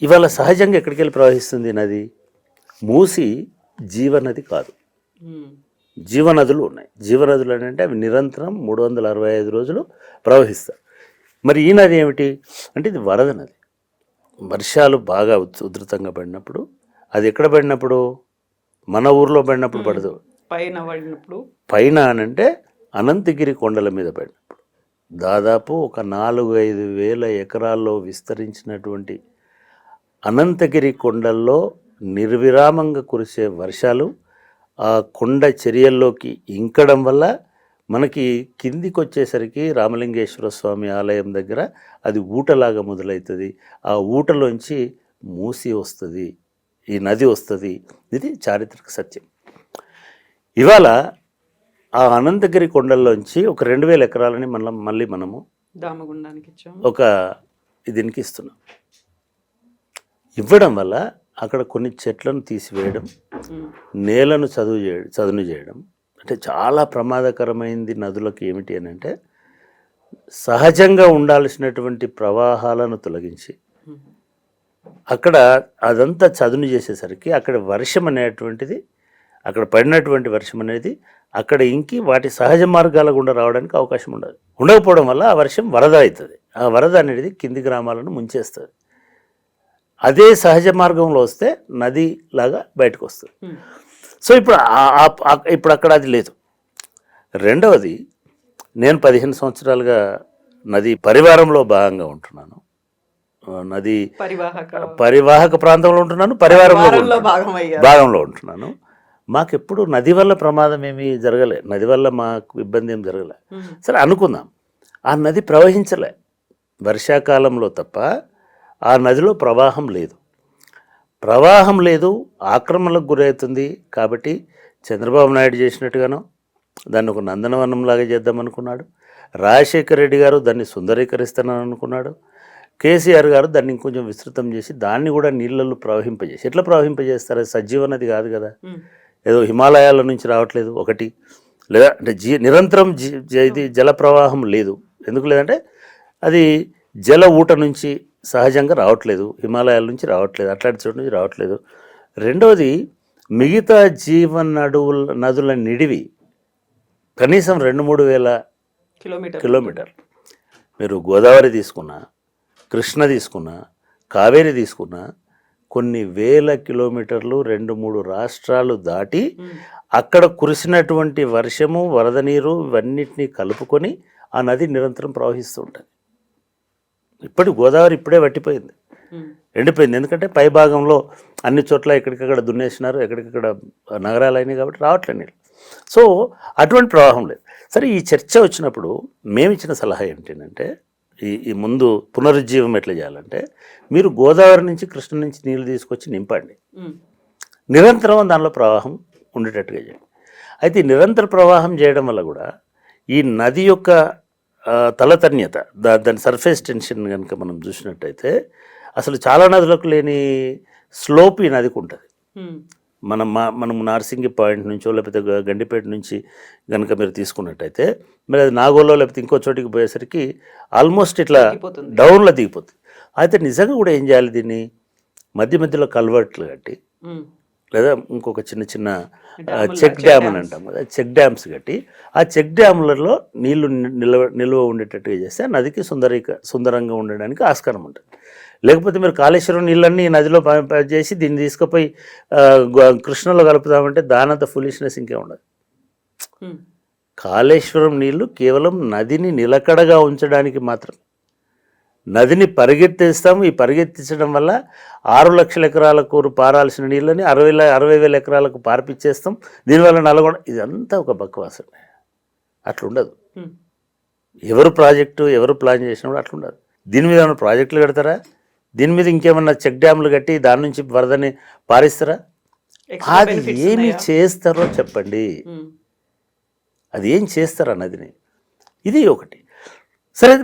ఇవాళ సహజంగా ఎక్కడికి వెళ్ళి ప్రవహిస్తుంది నది? మూసి జీవనది కాదు, జీవనదులు ఉన్నాయి. జీవనదులు అంటే అవి నిరంతరం 365 రోజులు ప్రవహిస్తాయి. మరి ఈ నది ఏమిటి అంటే ఇది వరద నది. వర్షాలు బాగా ఉధృతంగా పడినప్పుడు, అది ఎక్కడ పడినప్పుడు, మన ఊర్లో పడినప్పుడు పడదు, పైన పడినప్పుడు. పైన అనంటే అనంతగిరి కొండల మీద పడినప్పుడు. దాదాపు ఒక 4-5 వేల ఎకరాల్లో విస్తరించినటువంటి అనంతగిరి కొండల్లో నిర్విరామంగా కురిసే వర్షాలు ఆ కొండ చర్యల్లోకి ఇంకడం వల్ల మనకి కిందికి వచ్చేసరికి రామలింగేశ్వర స్వామి ఆలయం దగ్గర అది ఊటలాగా మొదలవుతుంది. ఆ ఊటలోంచి మూసి వస్తుంది, ఈ నది వస్తుంది. ఇది చారిత్రక సత్యం. ఇవాళ ఆ అనంతగిరి కొండల్లోంచి ఒక 2000 ఎకరాలని మళ్ళీ మనము దామగుండానికి ఇచ్చాము, ఒక దీనికి ఇస్తున్నాం. ఇవ్వడం వల్ల అక్కడ కొన్ని చెట్లను తీసివేయడం, నేలను చదును చేయడం అంటే చాలా ప్రమాదకరమైంది. నదులకు ఏమిటి అని అంటే సహజంగా ఉండాల్సినటువంటి ప్రవాహాలను తొలగించి అక్కడ అదంతా చదును చేసేసరికి అక్కడ వర్షం అనేటువంటిది, అక్కడ పడినటువంటి వర్షం అనేది అక్కడ ఇంకి వాటి సహజ మార్గాల గుండా రావడానికి అవకాశం ఉండదు. ఉండకపోవడం వల్ల ఆ వర్షం వరద అవుతుంది. ఆ వరద అనేది కింది గ్రామాలను ముంచేస్తుంది. అదే సహజ మార్గంలో వస్తే నది లాగా బయటకు వస్తుంది. సో ఇప్పుడు అక్కడ అది లేదు. రెండవది, నేను 15 సంవత్సరాలుగా నది పరివారంలో భాగంగా ఉంటున్నాను. నది పరివాహక ప్రాంతంలో ఉంటున్నాను, పరివారంలో భాగంలో ఉంటున్నాను. మాకెప్పుడు నది వల్ల ప్రమాదం ఏమీ జరగలే, నది వల్ల మాకు ఇబ్బంది ఏం జరగలే. సరే అనుకుందాం, ఆ నది ప్రవహించలే వర్షాకాలంలో తప్ప. ఆ నదిలో ప్రవాహం లేదు, ఆక్రమణలకు గురవుతుంది. కాబట్టి చంద్రబాబు నాయుడు చేసినట్టుగానో దాన్ని ఒక నందనవనంలాగా చేద్దాం అనుకున్నాడు. రాజశేఖర రెడ్డి గారు దాన్ని సుందరీకరిస్తానని అనుకున్నాడు. కేసీఆర్ గారు దాన్ని ఇంకొంచెం విస్తృతం చేసి దాన్ని కూడా నీళ్ళల్లో ప్రవహింపజేసి, ఎట్లా ప్రవహింపజేస్తారు? అది సజీవ నది కాదు కదా, ఏదో హిమాలయాల నుంచి రావట్లేదు ఒకటి, లేదా అంటే నిరంతరం ఇది జల ప్రవాహం లేదు. ఎందుకు లేదంటే అది జల ఊట నుంచి సహజంగా రావట్లేదు, హిమాలయాల నుంచి రావట్లేదు, అట్లాంటి చోటు నుంచి రావట్లేదు. రెండవది, మిగతా నదుల నిడివి కనీసం 2-3 వేల కిలోమీటర్లు. మీరు గోదావరి తీసుకున్నా, కృష్ణ తీసుకున్నా, కావేరి తీసుకున్నా, కొన్ని వేల కిలోమీటర్లు 2-3 రాష్ట్రాలు దాటి అక్కడ కురిసినటువంటి వర్షము, వరద నీరు ఇవన్నిటినీ కలుపుకొని ఆ నది నిరంతరం ప్రవహిస్తూ ఉంటుంది. ఇప్పటి గోదావరి ఇప్పుడే వట్టిపోయింది, ఎండిపోయింది. ఎందుకంటే పై భాగంలో అన్ని చోట్ల ఎక్కడికక్కడ దున్నేసినారు, ఎక్కడికక్కడ నగరాలు అయినాయి కాబట్టి రావట్లేదు నీళ్ళు. సో అటువంటి ప్రవాహం లేదు. సరే, ఈ చర్చ వచ్చినప్పుడు మేము ఇచ్చిన సలహా ఏంటంటే ఈ ముందు పునరుజ్జీవం ఎట్లా చేయాలంటే, మీరు గోదావరి నుంచి కృష్ణ నుంచి నీళ్ళు తీసుకొచ్చి నింపండి, నిరంతరం దానిలో ప్రవాహం ఉండేటట్టుగా చేయండి. అయితే ఈ నిరంతర ప్రవాహం చేయడం వల్ల కూడా ఈ నది యొక్క తలతన్యత, దాని సర్ఫేస్ టెన్షన్ కనుక మనం చూసినట్టయితే అసలు చాలా నదులకు లేని స్లోప్ ఈ నదికి ఉంటుంది. మనం నార్సింగి పాయింట్ నుంచో లేకపోతే గండిపేట నుంచి కనుక మీరు తీసుకున్నట్టయితే మరి అది నాగోల్లో లేకపోతే ఇంకో చోటికి పోయేసరికి ఆల్మోస్ట్ ఇట్లా డౌన్లో దిగిపోతుంది. అయితే నిజంగా కూడా ఏం చేయాలి, దీన్ని మధ్యలో కల్వర్ట్లు కట్టి, లేదా ఇంకొక చిన్న చెక్ డ్యామ్ అని అంటాం కదా, చెక్ డ్యామ్స్ కట్టి ఆ చెక్ డ్యామ్లలో నీళ్లు నిల్వ ఉండేటట్టుగా చేస్తే నదికి సుందరంగా ఉండడానికి ఆస్కారం ఉంటుంది. లేకపోతే మీరు కాళేశ్వరం నీళ్ళన్నీ నదిలో చేసి దీన్ని తీసుకుపోయి కృష్ణలో కలుపుతామంటే దానంత ఫులిష్నెస్ ఇంకే ఉండదు. కాళేశ్వరం నీళ్లు కేవలం నదిని నిలకడగా ఉంచడానికి మాత్రం. నదిని పరిగెత్తిస్తాము. ఈ పరిగెత్తించడం వల్ల 6 లక్షల ఎకరాలకు పారాల్సిన నీళ్ళని 60,000 ఎకరాలకు పార్పిచ్చేస్తాం. దీనివల్ల నల్గొండ, ఇదంతా ఒక బక్వాసం. అట్లుండదు. ఎవరు ప్రాజెక్టు ఎవరు ప్లాన్ చేసినప్పుడు అట్లుండదు. దీని మీద ఏమైనా ప్రాజెక్టులు కడతారా? దీని మీద ఇంకేమన్నా చెక్ డ్యామ్లు కట్టి దాని నుంచి వరదని పారిస్తారా? అది ఏమి చేస్తారో చెప్పండి. అది ఏం చేస్తారా నదిని? ఇది ఒకటి. సరే,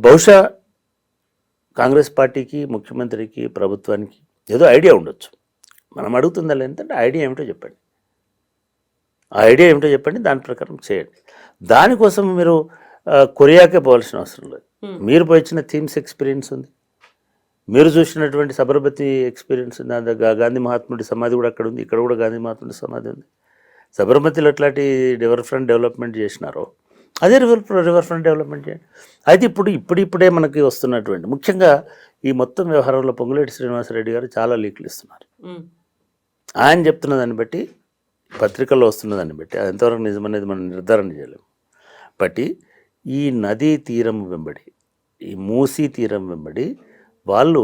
బహుశా కాంగ్రెస్ పార్టీకి, ముఖ్యమంత్రికి, ప్రభుత్వానికి ఏదో ఐడియా ఉండొచ్చు. మనం అడుగుతుందా ఏంటంటే ఐడియా ఏమిటో చెప్పండి. ఆ ఐడియా ఏమిటో చెప్పండి, దాని ప్రకారం చేయండి. దానికోసం మీరు కొరియాకే పోవాల్సిన అవసరం లేదు. మీరు పోయించిన థీమ్స్ ఎక్స్పీరియన్స్ ఉంది, మీరు చూసినటువంటి సబర్మతి ఎక్స్పీరియన్స్ గాంధీ మహాత్ముడి సమాధి కూడా అక్కడ ఉంది, ఇక్కడ కూడా గాంధీ మహాత్ముడి సమాధి ఉంది. సబర్మతిలో ఎట్లాంటి రివర్ ఫ్రంట్ డెవలప్మెంట్ చేసినారో అదే రివర్ ఫ్రంట్ డెవలప్మెంట్ చేయండి. అయితే ఇప్పుడే మనకి వస్తున్నటువంటి ముఖ్యంగా ఈ మొత్తం వ్యవహారంలో పొంగులేటి శ్రీనివాసరెడ్డి గారు చాలా లీకులు ఇస్తున్నారు. ఆయన చెప్తున్న దాన్ని బట్టి, పత్రికల్లో వస్తున్న దాన్ని బట్టి అది ఎంతవరకు నిజమనేది మనం నిర్ధారణ చేయలేము. బట్టి ఈ నదీ తీరం వెంబడి, ఈ మూసీ తీరం వెంబడి వాళ్ళు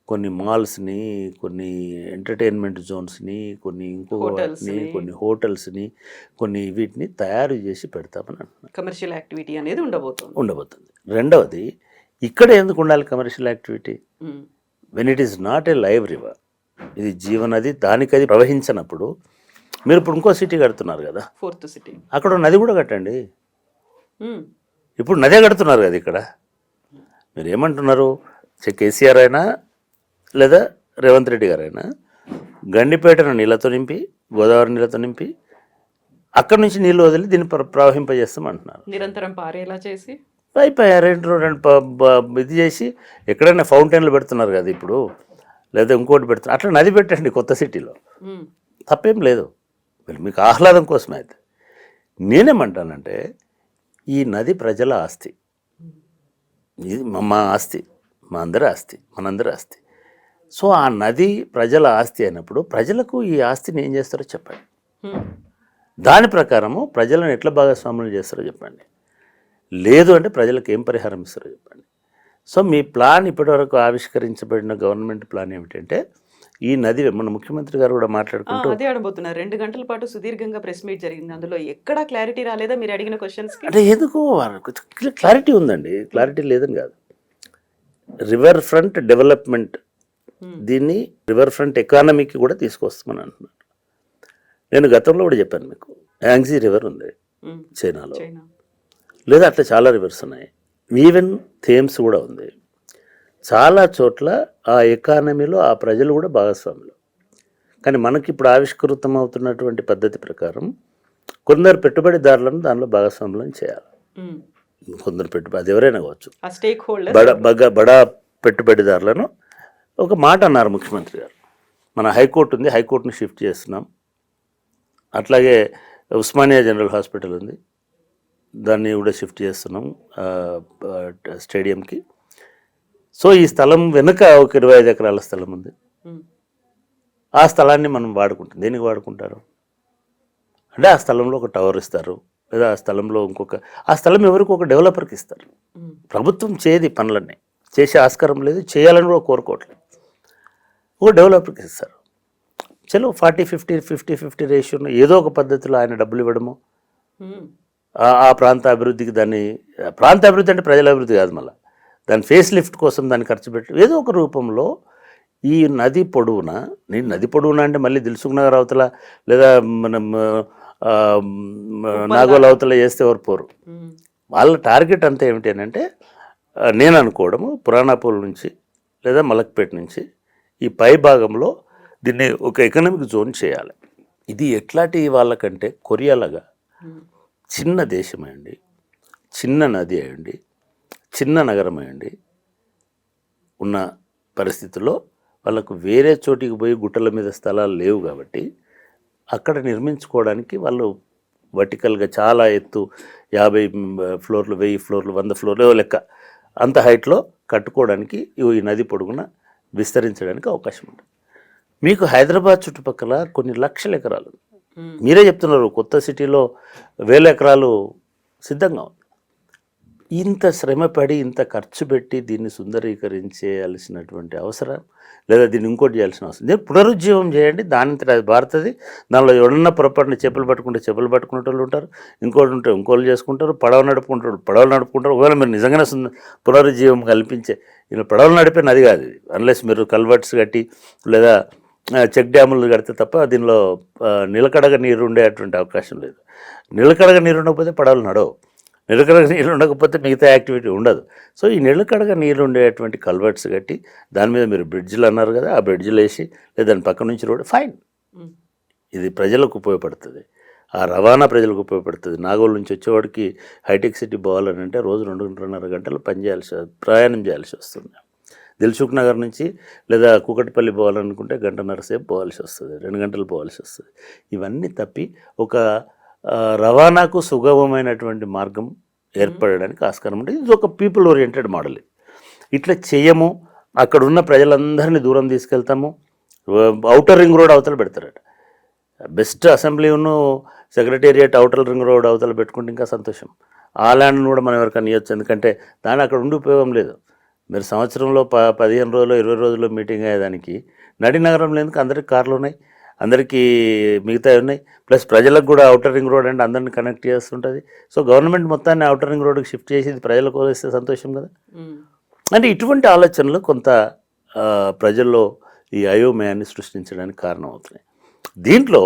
కొన్ని మాల్స్ని, కొన్ని ఎంటర్టైన్మెంట్ జోన్స్ని, కొన్ని ఇంకోటిని, కొన్ని హోటల్స్ని, కొన్ని వీటిని తయారు చేసి పెడతామని అంటున్నారు. కమర్షియల్ యాక్టివిటీ అనేది ఉండబోతుంది. రెండవది, ఇక్కడ ఎందుకు ఉండాలి commercial activity? When it is not a live river, ఇది జీవనది, దానికి అది ప్రవహించినప్పుడు మీరు ఇప్పుడు ఇంకో సిటీ కడుతున్నారు కదా, 4th సిటీ, అక్కడ నది కూడా కట్టండి. ఇప్పుడు నదే కడుతున్నారు కదా ఇక్కడ. మీరు ఏమంటున్నారు? కేసీఆర్ అయినా లేదా రేవంత్ రెడ్డి గారైనా గండిపేటను నీళ్ళతో నింపి, గోదావరి నీళ్ళతో నింపి, అక్కడి నుంచి నీళ్ళు వదిలి దీన్ని ప్రవహింపజేస్తాం అంటున్నారు. నిరంతరం పారేలా చేసి రెండు ఇది చేసి ఎక్కడైనా ఫౌంటైన్లు పెడుతున్నారు కదా ఇప్పుడు, లేదా ఇంకోటి పెడుతున్నారు, అట్లా నది పెట్టండి కొత్త సిటీలో, తప్పేం లేదు. మీకు ఆహ్లాదం కోసమే. అయితే నేనేమంటానంటే ఈ నది ప్రజల ఆస్తి, ఇది మా ఆస్తి, మా అందరి ఆస్తి, మనందరి ఆస్తి. సో ఆ నది ప్రజల ఆస్తి అయినప్పుడు ప్రజలకు ఈ ఆస్తిని ఏం చేస్తారో చెప్పండి. దాని ప్రకారము ప్రజలను ఎట్లా భాగస్వాములు చేస్తారో చెప్పండి. లేదు అంటే ప్రజలకు ఏం పరిహారం ఇస్తారో చెప్పండి. సో మీ ప్లాన్ ఇప్పటివరకు ఆవిష్కరించబడిన గవర్నమెంట్ ప్లాన్ ఏమిటంటే ఈ నది, మన ముఖ్యమంత్రి గారు కూడా మాట్లాడుకుంటూ అదే అడబోతున్నారు. 2 గంటల పాటు సుదీర్ఘంగా ప్రెస్ మీట్ జరిగింది. అందులో ఎక్కడా క్లారిటీ రాలేదా మీరు అడిగిన క్వశ్చన్స్కి? అంటే ఎందుకు క్లారిటీ ఉందండి, క్లారిటీ లేదని కాదు. రివర్ ఫ్రంట్ డెవలప్మెంట్, దీన్ని రివర్ ఫ్రంట్ ఎకానమీకి కూడా తీసుకొస్తామని అంటున్నాను. నేను గతంలో కూడా చెప్పాను మీకు, యాంగ్జీ రివర్ ఉంది చైనాలో, లేదా అట్లా చాలా రివర్స్ ఉన్నాయి. ఈవెన్ థేమ్స్ కూడా ఉంది. చాలా చోట్ల ఆ ఎకానమీలో ఆ ప్రజలు కూడా భాగస్వాములు. కానీ మనకి ఇప్పుడు ఆవిష్కృతం అవుతున్నటువంటి పద్ధతి ప్రకారం కొందరు పెట్టుబడిదారులను దానిలో భాగస్వాములను చేయాలి. కొందరు అది ఎవరైనా కావచ్చు, బడా పెట్టుబడిదారులను. ఒక మాట అన్నారు ముఖ్యమంత్రి గారు, మన హైకోర్టు ఉంది, హైకోర్టుని షిఫ్ట్ చేస్తున్నాం, అట్లాగే ఉస్మానియా జనరల్ హాస్పిటల్ ఉంది, దాన్ని కూడా షిఫ్ట్ చేస్తున్నాం స్టేడియంకి. సో ఈ స్థలం వెనుక ఒక 25 ఎకరాల స్థలం ఉంది. ఆ స్థలాన్ని మనం వాడుకుంటాం. దేనికి వాడుకుంటారు అంటే ఆ స్థలంలో ఒక టవర్ ఇస్తారు, లేదా ఆ స్థలంలో ఆ స్థలం ఎవరికి ఒక డెవలపర్కి ఇస్తారు. ప్రభుత్వం చేయది పనులన్నీ, చేసే ఆస్కారం లేదు, చేయాలని కూడా కోరుకోవట్లేదు. ఒక డెవలపర్కి ఇస్తారు. చలో 40-50 రేషియోను ఏదో ఒక పద్ధతిలో ఆయన డబ్బులు ఇవ్వడము, ఆ ప్రాంత అభివృద్ధికి, దాన్ని ప్రాంత అభివృద్ధి అంటే ప్రజల అభివృద్ధి కాదు, మళ్ళీ దాని ఫేస్ లిఫ్ట్ కోసం దాన్ని ఖర్చు పెట్టి ఏదో ఒక రూపంలో ఈ నది పొడవున, నేను నది పొడవున అంటే మళ్ళీ దిల్సుఖ్ నగర్ అవతల లేదా మనం నాగోల్ అవతల చేస్తే ఎవరు పోరు. వాళ్ళ టార్గెట్ అంతా ఏమిటి అని అంటే, నేను అనుకోవడము పురాణాపూల్ నుంచి లేదా మలక్పేట నుంచి ఈ పై భాగంలో దీన్ని ఒక ఎకనామిక్ జోన్ చేయాలి. ఇది ఎట్లాంటి వాళ్ళకంటే కొరియాలాగా చిన్న దేశం అయ్యండి, చిన్న నది అయ్యండి, చిన్న నగరం అయ్యండి ఉన్న పరిస్థితుల్లో వాళ్ళకు వేరే చోటికి పోయి గుట్టల మీద స్థలాలు లేవు కాబట్టి అక్కడ నిర్మించుకోవడానికి వాళ్ళు వర్టికల్గా చాలా ఎత్తు 50 ఫ్లోర్లు, 1000 ఫ్లోర్లు, 100 ఫ్లోర్లు లెక్క అంత హైట్లో కట్టుకోవడానికి ఈ నది పొడుగున విస్తరించడానికి అవకాశం ఉంటుంది. మీకు హైదరాబాద్ చుట్టుపక్కల కొన్ని లక్షల ఎకరాలు, మీరే చెప్తున్నారు కొత్త సిటీలో 1000 ఎకరాలు సిద్ధంగా ఉంది. ఇంత శ్రమపడి ఇంత ఖర్చు పెట్టి దీన్ని సుందరీకరించేయాల్సినటువంటి అవసరం, లేదా దీన్ని ఇంకోటి చేయాల్సిన అవసరం, దీన్ని పునరుజ్జీవం చేయండి. దానంతట అది భారతది. దానిలో ఎవరన్నా పొరపాటున చేపలు పట్టుకునే వాళ్ళు ఉంటారు, ఇంకోటి ఉంటే ఇంకోళ్ళు చేసుకుంటారు, పడవలు నడుపుకుంటారు. ఒకవేళ మీరు నిజంగానే పునరుజ్జీవం కల్పించే, ఇలా పడవలు నడిపే నది కాదు ఇది, అన్లెస్ మీరు కల్వర్ట్స్ కట్టి లేదా చెక్ డ్యాములు కడితే తప్ప దీనిలో నిలకడగా నీరు ఉండేటువంటి అవకాశం లేదు. నిలకడగా నీరు ఉండకపోతే పడవలు నడవు, నిలకడగా నీళ్ళు ఉండకపోతే మిగతా యాక్టివిటీ ఉండదు. సో ఈ నిలకడగా నీళ్ళు ఉండేటువంటి కల్వర్ట్స్ కట్టి దాని మీద మీరు బ్రిడ్జ్లు అన్నారు కదా, ఆ బ్రిడ్జ్లు వేసి లేదా దాని పక్క నుంచి రోడ్ ఫైన్, ఇది ప్రజలకు ఉపయోగపడుతుంది, ఆ రవాణా ప్రజలకు ఉపయోగపడుతుంది. నాగోల్ నుంచి వచ్చేవాడికి హైటెక్ సిటీ పోవాలని అంటే రోజు 2-2.5 గంటలు ప్రయాణం చేయాల్సి వస్తుంది. దిల్సుఖ్ నగర్ నుంచి లేదా కూకట్పల్లి పోవాలనుకుంటే గంటన్నర సేపు పోవాల్సి వస్తుంది, 2 గంటలు పోవాల్సి వస్తుంది. ఇవన్నీ తప్పి ఒక రవాణాకు సుగమమైనటువంటి మార్గం ఏర్పడడానికి ఆస్కారం ఉంటుంది. ఇది ఒక పీపుల్ ఓరియంటెడ్ మోడల్. ఇట్లా చేయము, అక్కడ ఉన్న ప్రజలందరినీ దూరం తీసుకెళ్తాము, ఔటర్ రింగ్ రోడ్ అవతల పెడతారట. బెస్ట్ అసెంబ్లీ ఉన్న సెక్రటేరియట్ ఔటర్ రింగ్ రోడ్ అవతల పెట్టుకుంటే ఇంకా సంతోషం. ఆ ల్యాండ్ను కూడా మనం ఎవరికైనా ఇవ్వచ్చు, ఎందుకంటే దాని అక్కడ ఉండి ఉపయోగం లేదు. మీరు సంవత్సరంలో 15 రోజులు 20 రోజుల్లో మీటింగ్ అయ్యేదానికి నగరంలో ఎందుకు అందరికీ కార్లు ఉన్నాయి, అందరికీ మిగతా ఉన్నాయి, ప్లస్ ప్రజలకు కూడా ఔటర్ రింగ్ రోడ్ అంటే అందరిని కనెక్ట్ చేస్తుంటుంది. సో గవర్నమెంట్ మొత్తాన్ని ఔటర్ రింగ్ రోడ్కి షిఫ్ట్ చేసి ఇది ప్రజలకు వదిలేస్తే సంతోషం కదా. అంటే ఇటువంటి ఆలోచనలు కొంత ప్రజల్లో ఈ అయోమయాన్ని సృష్టించడానికి కారణం అవుతున్నాయి. దీంట్లో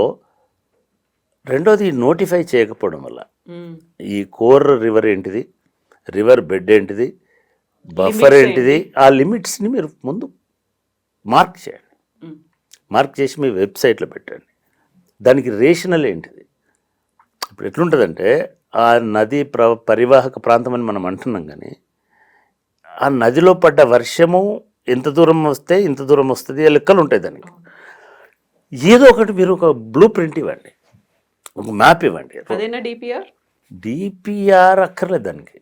రెండోది నోటిఫై చేయకపోవడం వల్ల ఈ కోర్ రివర్ ఏంటిది, రివర్ బెడ్ ఏంటిది, బఫర్ ఏంటిది, ఆ లిమిట్స్ని మీరు ముందు మార్క్ చేయండి. మార్క్ చేసి మీ వెబ్సైట్లో పెట్టండి. దానికి రేషనల్ ఏంటిది. ఇప్పుడు ఎట్లుంటుందంటే ఆ నది పరివాహక ప్రాంతం అని మనం అంటున్నాం, కానీ ఆ నదిలో పడ్డ వర్షము ఎంత దూరం వస్తే ఇంత దూరం వస్తుంది, లెక్కలు ఉంటాయి దానికి. ఏదో ఒకటి మీరు ఒక బ్లూ ప్రింట్ ఇవ్వండి, ఒక మ్యాప్ ఇవ్వండి. డిపిఆర్ అక్కర్లేదు దానికి.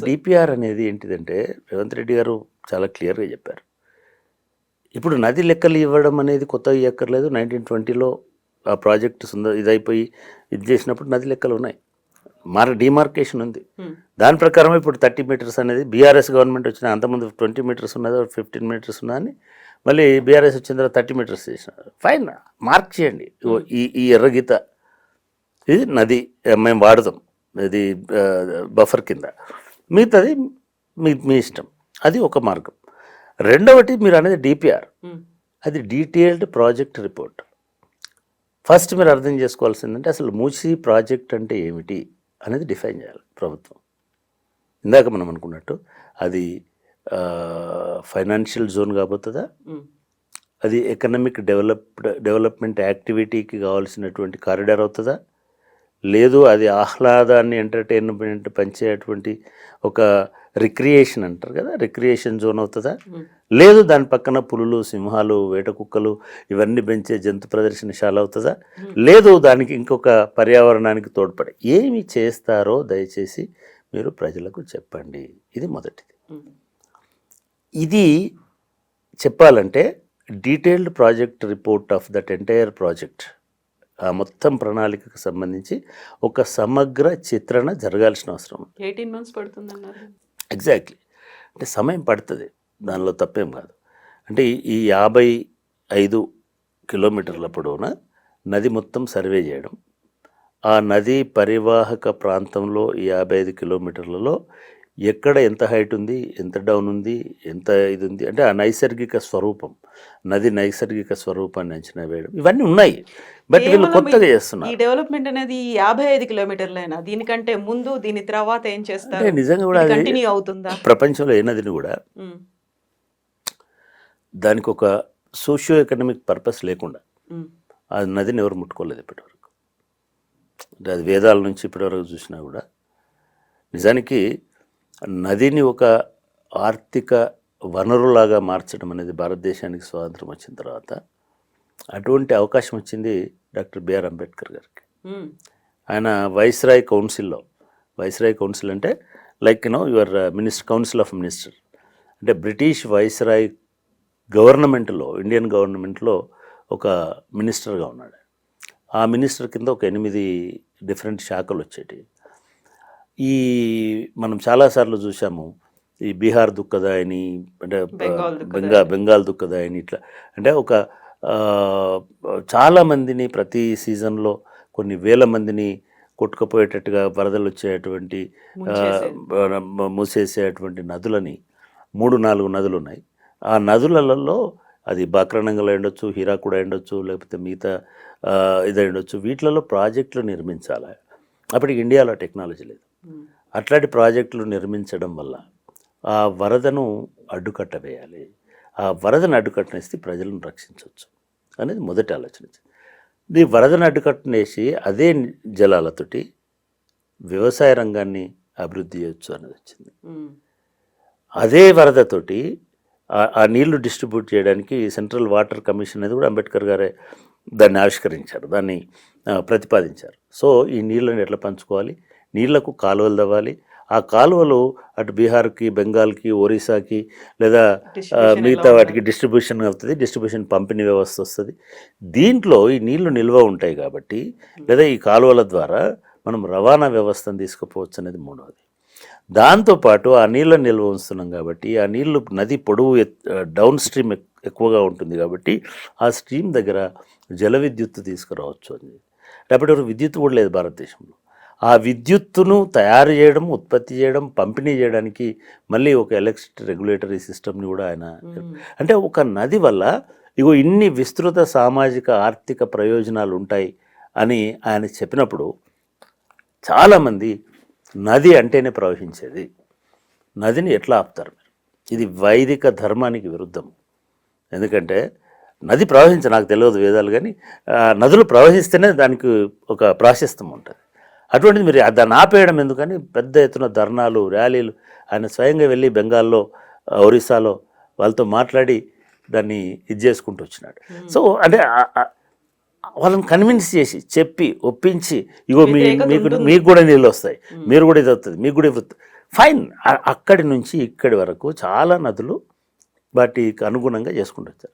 డిపిఆర్ అనేది ఏంటిదంటే రేవంత్ రెడ్డి గారు చాలా క్లియర్గా చెప్పారు. ఇప్పుడు నది లెక్కలు ఇవ్వడం అనేది కొత్తగా ఇవ్వక్కర్లేదు. 1920లో ఆ ప్రాజెక్ట్ ఇదైపోయి ఇది చేసినప్పుడు నది లెక్కలు ఉన్నాయి, డిమార్కేషన్ ఉంది. దాని ప్రకారం ఇప్పుడు 30 మీటర్స్ అనేది బీఆర్ఎస్ గవర్నమెంట్ వచ్చిన, అంతకుముందు 20 మీటర్స్ ఉన్నది, 15 మీటర్స్ ఉన్నదని మళ్ళీ బీఆర్ఎస్ వచ్చిన తర్వాత 30 మీటర్స్ చేసినారు. ఫైన్, మార్క్ చేయండి. ఈ ఎర్రగీత ఇది నది మేము వాడదాం, ఇది బఫర్ కింద, మిగతాది మీ ఇష్టం. అది ఒక మార్గం. రెండవది మీరు అనేది డిపిఆర్, అది డీటెయిల్డ్ ప్రాజెక్ట్ రిపోర్ట్. ఫస్ట్ మీరు అర్థం చేసుకోవాల్సిందంటే అసలు మూసీ ప్రాజెక్ట్ అంటే ఏమిటి అనేది డిఫైన్ చేయాలి ప్రభుత్వం. ఇందాక మనం అనుకున్నట్టు అది ఫైనాన్షియల్ జోన్ కాబోతుందా, అది ఎకనామిక్ డెవలప్మెంట్ యాక్టివిటీకి కావాల్సినటువంటి కారిడార్ అవుతుందా, లేదు అది ఆహ్లాదాన్ని ఎంటర్టైన్మెంట్ పంచేటువంటి ఒక రిక్రియేషన్ అంటారు కదా, రిక్రియేషన్ జోన్ అవుతుందా, లేదు దాని పక్కన పులులు, సింహాలు, వేట కుక్కలు ఇవన్నీ పెంచే జంతు ప్రదర్శనశాల అవుతుందా, లేదు దానికి ఇంకొక పర్యావరణానికి తోడ్పడే ఏమి చేస్తారో దయచేసి మీరు ప్రజలకు చెప్పండి. ఇది మొదటిది. ఇది చెప్పాలంటే detailed project report of that entire project, ఆ మొత్తం ప్రణాళికకు సంబంధించి ఒక సమగ్ర చిత్రణ జరగాల్సిన అవసరం ఉంది. 18 months పడుతుందన్నారు. ఎగ్జాక్ట్లీ. అంటే సమయం పడుతుంది, దానిలో తప్పేం కాదు. అంటే ఈ 55 కిలోమీటర్ల పొడవున నది మొత్తం సర్వే చేయడం, ఆ నది పరివాహక ప్రాంతంలో ఈ 55 కిలోమీటర్లలో ఎక్కడ ఎంత హైట్ ఉంది, ఎంత డౌన్ ఉంది, ఎంత ఇది ఉంది, అంటే ఆ నైసర్గిక స్వరూపం, నది నైసర్గిక స్వరూపాన్ని అంచనా వేయడం, ఇవన్నీ ఉన్నాయి. బట్ వీళ్ళు కొత్తగా చేస్తున్నారు. ఈ డెవలప్మెంట్ అనేది 55 కిలోమీటర్లైనా, దీనికంటే ముందు దీని తర్వాత ఏం చేస్తారు? నిజంగా కూడా కంటిన్యూ అవుతుందా? ప్రపంచంలో ఏ నదిని కూడా దానికి ఒక సోషియో ఎకనామిక్ పర్పస్ లేకుండా ఆ నదిని ఎవరు ముట్టుకోలేదు ఇప్పటివరకు. అంటే అది వేదాల నుంచి ఇప్పటివరకు చూసినా కూడా నిజానికి నదిని ఒక ఆర్థిక వనరులాగా మార్చడం అనేది భారతదేశానికి స్వాతంత్రం వచ్చిన తర్వాత అటువంటి అవకాశం వచ్చింది డాక్టర్ బిఆర్ అంబేద్కర్ గారికి. ఆయన వైస్రాయ్ కౌన్సిల్ అంటే like your council of minister, అంటే బ్రిటిష్ వైస్రాయ్ గవర్నమెంట్లో, ఇండియన్ గవర్నమెంట్లో ఒక మినిస్టర్గా ఉన్నాడు. ఆ మినిస్టర్ కింద ఒక 8 డిఫరెంట్ శాఖలు వచ్చేటి. ఈ మనం చాలాసార్లు చూసాము ఈ బీహార్ దుఃఖదాయని, అంటే బెంగాల్ దుఃఖదాయని, ఇట్లా అంటే ఒక చాలామందిని ప్రతి సీజన్లో కొన్ని వేల మందిని కొట్టుకుపోయేటట్టుగా వరదలు వచ్చేటువంటి మూసేసేటువంటి నదులని 3-4 నదులు ఉన్నాయి. ఆ నదులలో అది బాక్రానంగల్ ఉండొచ్చు, హీరాకుడ ఉండొచ్చు, లేకపోతే మిగతా ఇది ఉండొచ్చు, వీటిలలో ప్రాజెక్టులు నిర్మించాలి. అప్పటికి ఇండియాలో టెక్నాలజీ లేదు. అట్లాంటి ప్రాజెక్టులు నిర్మించడం వల్ల ఆ వరదను అడ్డుకట్ట వేయాలి. ఆ వరదను అడ్డుకట్టనేసి ప్రజలను రక్షించవచ్చు అనేది మొదటి ఆలోచన. ఈ వరదను అడ్డుకట్టనేసి అదే జలాలతోటి వ్యవసాయ రంగాన్ని అభివృద్ధి చేయొచ్చు అనేది వచ్చింది. అదే వరదతోటి ఆ నీళ్లు డిస్ట్రిబ్యూట్ చేయడానికి సెంట్రల్ వాటర్ కమిషన్ అనేది కూడా అంబేద్కర్ గారే దాన్ని ఆవిష్కరించారు, దాన్ని ప్రతిపాదించారు. సో ఈ నీళ్ళని ఎట్లా పంచుకోవాలి, నీళ్లకు కాలువలు తవ్వాలి, ఆ కాలువలు అటు బీహార్కి, బెంగాల్కి, ఒరిస్సాకి లేదా Distribution మిగతా ఎలా వాటికి డిస్ట్రిబ్యూషన్ అవుతుంది, డిస్ట్రిబ్యూషన్ పంపిణీ వ్యవస్థ వస్తుంది. దీంట్లో ఈ నీళ్లు నిల్వ ఉంటాయి కాబట్టి, లేదా ఈ కాలువల ద్వారా మనం రవాణా వ్యవస్థను తీసుకుపోవచ్చు అనేది మూడవది. దాంతోపాటు ఆ నీళ్ళ నిల్వ ఉంచుతున్నాం కాబట్టి ఆ నీళ్లు నది పొడవు డౌన్ స్ట్రీమ్ ఎక్కువగా ఉంటుంది కాబట్టి ఆ స్ట్రీమ్ దగ్గర జల విద్యుత్తు తీసుకురావచ్చు అని. లేకపోతే విద్యుత్ కూడా లేదు భారతదేశంలో. ఆ విద్యుత్తును తయారు చేయడం, ఉత్పత్తి చేయడం, పంపిణీ చేయడానికి మళ్ళీ ఒక ఎలక్ట్రిసిటీ రెగ్యులేటరీ సిస్టమ్ని కూడా ఆయన అంటే ఒక నది వల్ల ఇగో ఇన్ని విస్తృత సామాజిక ఆర్థిక ప్రయోజనాలు ఉంటాయి అని ఆయన చెప్పినప్పుడు చాలామంది నది అంటేనే ప్రవహించేది, నదిని ఎట్లా ఆపుతారు మీరు? ఇది వైదిక ధర్మానికి విరుద్ధం. ఎందుకంటే నది నాకు తెలియదు వేదాలు, కానీ నదులు ప్రవహిస్తేనే దానికి ఒక ప్రాశస్త్యం ఉంటుంది. అటువంటిది మీరు దాన్ని ఆపేయడం ఎందుకని పెద్ద ఎత్తున ధర్నాలు, ర్యాలీలు, ఆయన స్వయంగా వెళ్ళి బెంగాల్లో, ఒరిస్సాలో వాళ్ళతో మాట్లాడి దాన్ని ఇది చేసుకుంటూ వచ్చినాడు. సో అంటే వాళ్ళని కన్విన్స్ చేసి చెప్పి ఒప్పించి ఇగో మీకు కూడా నీళ్ళు వస్తాయి, మీరు కూడా ఇది వస్తుంది, మీకు కూడా ఇది ఫైన్. అక్కడి నుంచి ఇక్కడి వరకు చాలా నదులు వాటికి అనుగుణంగా చేసుకుంటూ వచ్చారు.